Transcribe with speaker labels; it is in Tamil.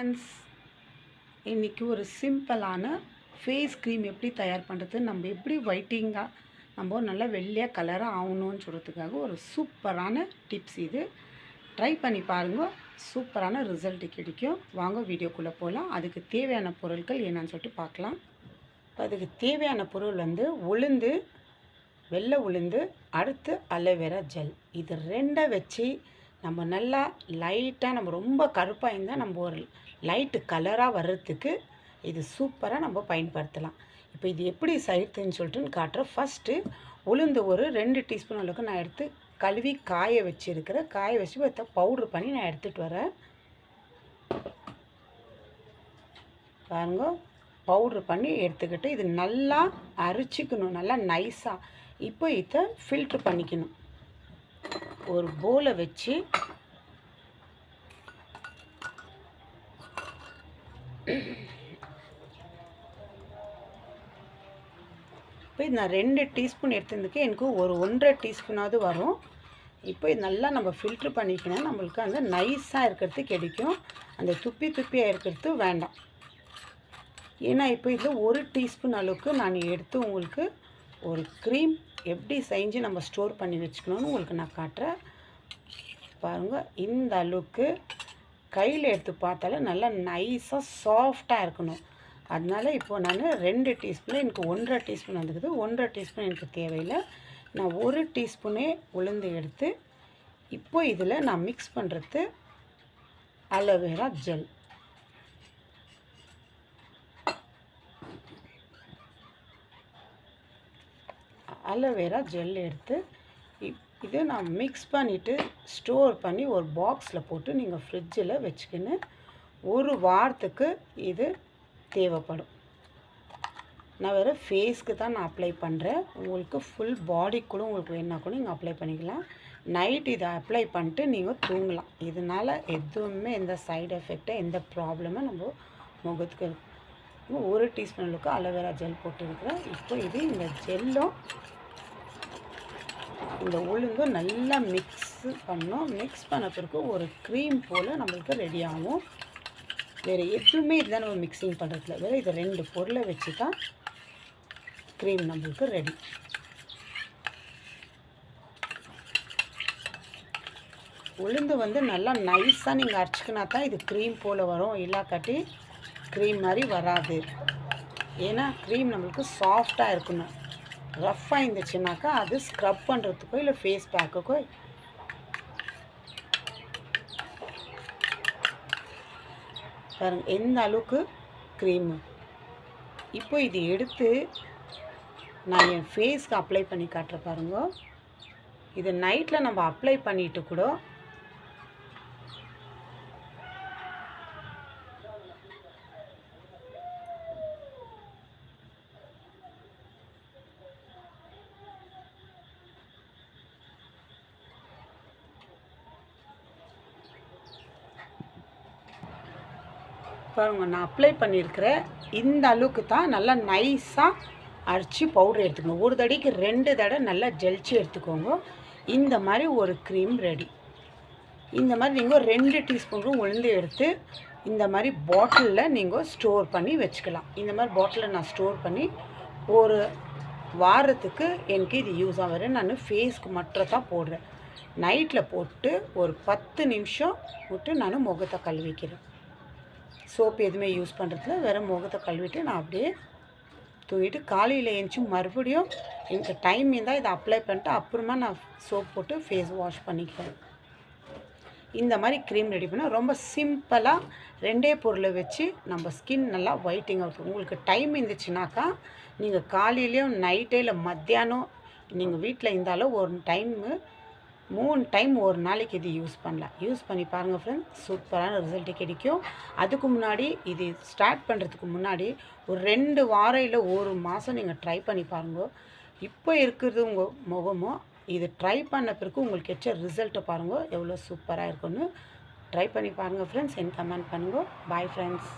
Speaker 1: ஃப்ரெண்ட்ஸ், இன்றைக்கி ஒரு சிம்பிளான ஃபேஸ் க்ரீம் எப்படி தயார் பண்ணுறது, நம்ம எப்படி ஒயிட்டிங்காக நம்ம நல்லா வெள்ளையாக கலராக ஆகணும்னு சொல்கிறதுக்காக ஒரு சூப்பரான டிப்ஸ். இது ட்ரை பண்ணி பாருங்கள், சூப்பரான ரிசல்ட் கிடைக்கும். வாங்க வீடியோக்குள்ளே போகலாம். அதுக்கு தேவையான பொருட்கள் என்னன்னு சொல்லிட்டு பார்க்கலாம். அதுக்கு தேவையான பொருள் உளுந்து, வெள்ளை உளுந்து, அடுத்து அலோவேரா ஜெல். இது ரெண்டை வச்சு நம்ம நல்லா லைட்டாக, நம்ம ரொம்ப கருப்பாக இருந்தால் நம்ம ஒரு லைட்டு கலராக வர்றதுக்கு இது சூப்பராக நம்ம பயன்படுத்தலாம். இப்போ இது எப்படி செய்யுதுன்னு சொல்லிட்டு காட்டுறேன். ஃபஸ்ட்டு உளுந்து ஒரு 2 டீஸ்பூன் அளவுக்கு நான் எடுத்து கழுவி காய வச்சுருக்கிறேன். காய வச்சு பவுட்ரு பண்ணி நான் எடுத்துகிட்டு வரேன். பாருங்க, பவுட்ரு பண்ணி எடுத்துக்கிட்டு இது நல்லா அரைச்சிக்கணும், நல்லா நைஸாக. இப்போ இதை ஃபில்ட்ரு பண்ணிக்கணும். ஒரு போலை வச்சு இப்போ நான் 2 டீஸ்பூன் எடுத்துருந்துக்கு எனக்கு ஒரு 1.5 டீஸ்பூனாவது வரும். இப்போ இது நல்லா நம்ம ஃபில்ட்ரு பண்ணிக்கணும். நம்மளுக்கு அந்த நைஸாக இருக்கிறது கிடைக்கும், அந்த துப்பியாக இருக்கிறது வேண்டாம். ஏன்னா இப்போ இதில் 1 டீஸ்பூன் அளவுக்கு நான் எடுத்து உங்களுக்கு ஒரு க்ரீம் எப்படி செஞ்சு நம்ம ஸ்டோர் பண்ணி வச்சுக்கணும்னு உங்களுக்கு நான் காட்டுறேன். பாருங்கள், இந்த அளவுக்கு கையில் எடுத்து பார்த்தாலே நல்லா நைஸாக சாஃப்டாக இருக்கணும். அதனால் இப்போது நான் 2 டீஸ்பூன், எனக்கு 1.5 டீஸ்பூன் வந்துக்குது. 1.5 டீஸ்பூன் எனக்கு தேவையில்லை. நான் 1 டீஸ்பூனே உளுந்து எடுத்து இப்போ இதில் நான் மிக்ஸ் பண்ணுறது அலோவேரா ஜெல். அலோவேரா ஜெல் எடுத்து இது நான் மிக்ஸ் பண்ணிவிட்டு ஸ்டோர் பண்ணி ஒரு பாக்ஸில் போட்டு நீங்கள் ஃப்ரிட்ஜில் வச்சுக்கின்னு ஒரு வாரத்துக்கு இது தேவைப்படும். நான் வேறு ஃபேஸ்க்கு தான் நான் அப்ளை பண்ணுறேன். உங்களுக்கு ஃபுல் பாடிக்கு கூட உங்களுக்கு வேணா கூட நீங்கள் அப்ளை பண்ணிக்கலாம். நைட் இதை அப்ளை பண்ணிட்டு நீங்கள் தூங்கலாம். இதனால் எதுவுமே எந்த சைடு எஃபெக்டாக எந்த ப்ராப்ளமும் நம்ம முகத்துக்கு. 1 டீஸ்பூன் அளவுக்கு அலோவேரா ஜெல் போட்டுருக்குறேன். இப்போ இது இந்த ஜெல்லும் இந்த உளுந்தும் நல்லா மிக்ஸ் பண்ணோம். மிக்ஸ் பண்ண பிறகு ஒரு க்ரீம் போல் நம்மளுக்கு ரெடி ஆகும். வேறு எதுவுமே இதுதான் நம்ம மிக்சிங் பண்ணுறதுல, வேறு இது 2 பொருளை வச்சு தான் க்ரீம் நம்மளுக்கு ரெடி. உளுந்து நல்லா நைஸாக நீங்கள் அரைச்சிக்கினா தான் இது க்ரீம் போல் வரும், இல்லாக்காட்டி க்ரீம் மாதிரி வராது. ஏன்னா க்ரீம் நம்மளுக்கு சாஃப்டாக இருக்கணும். ரஃப்பாக இருந்துச்சுனாக்கா அது ஸ்க்ரப் பண்ணுறதுக்கோ இல்லை ஃபேஸ் பேக்குக்கோ பாருங்கள் எந்த அளவுக்கு க்ரீமு. இப்போ இது எடுத்து நான் என் ஃபேஸ்க்கு அப்ளை பண்ணி காட்டுறேன். பாருங்க, இது நைட்டில் நம்ம அப்ளை பண்ணிவிட்டு கூட பாருங்கள், நான் அப்ளை பண்ணியிருக்கிற இந்த அளவுக்கு தான் நல்லா நைஸாக அரைச்சி பவுடர் எடுத்துக்கணும். ஒரு தடவைக்கு 2 தடவை நல்லா ஜெலிச்சு எடுத்துக்கோங்க. இந்த மாதிரி ஒரு க்ரீம் ரெடி. இந்த மாதிரி நீங்கள் 2 டீஸ்பூன் உளுந்து எடுத்து இந்த மாதிரி பாட்டிலில் நீங்கள் ஸ்டோர் பண்ணி வச்சுக்கலாம். இந்த மாதிரி பாட்டிலில் நான் ஸ்டோர் பண்ணி ஒரு வாரத்துக்கு எனக்கு இது யூஸ் ஆகும். நான் ஃபேஸ்க்கு மட்டும் தான் போடுறேன். நைட்டில் போட்டு ஒரு 10 நிமிஷம் விட்டு நான் முகத்தை கழுவிக்கிறேன். சோப்பு எதுவுமே யூஸ் பண்ணுறதுல, வேறு முகத்தை கழுவிட்டு நான் அப்படியே தூங்கிட்டு காலையில் எழுந்துச்சி மறுபடியும் எனக்கு டைம் இருந்தால் இதை அப்ளை பண்ணிட்டு அப்புறமா நான் சோப் போட்டு ஃபேஸ் வாஷ் பண்ணிக்கிறேன். இந்த மாதிரி க்ரீம் ரெடி பண்ணால் ரொம்ப சிம்பிளாக 2 பொருளை வச்சு நம்ம ஸ்கின் நல்லா ஒயிட்டிங் ஆகும். உங்களுக்கு டைம் இருந்துச்சுனாக்கா நீங்கள் காலையிலையும் நைட்டே இல்லை மத்தியானம் நீங்கள் வீட்டில் இருந்தாலும் ஒரு டைமு 3 டைம் ஒரு நாளைக்கு இது யூஸ் பண்ணலாம். யூஸ் பண்ணி பாருங்கள் ஃப்ரெண்ட்ஸ், சூப்பரான ரிசல்ட்டு கிடைக்கும். அதுக்கு முன்னாடி இது ஸ்டார்ட் பண்ணுறதுக்கு முன்னாடி ஒரு 2 வாரம் இல்லை 1 மாதம் நீங்கள் ட்ரை பண்ணி பாருங்கள். இப்போ இருக்கிறது உங்கள் முகமும் இது ட்ரை பண்ண பிறகு உங்களுக்கு கிடைச்ச ரிசல்ட்டை பாருங்கள் எவ்வளோ சூப்பராக இருக்குன்னு. ட்ரை பண்ணி பாருங்கள் ஃப்ரெண்ட்ஸ், எனக்கு கமெண்ட் பண்ணுங்கள். Bye friends.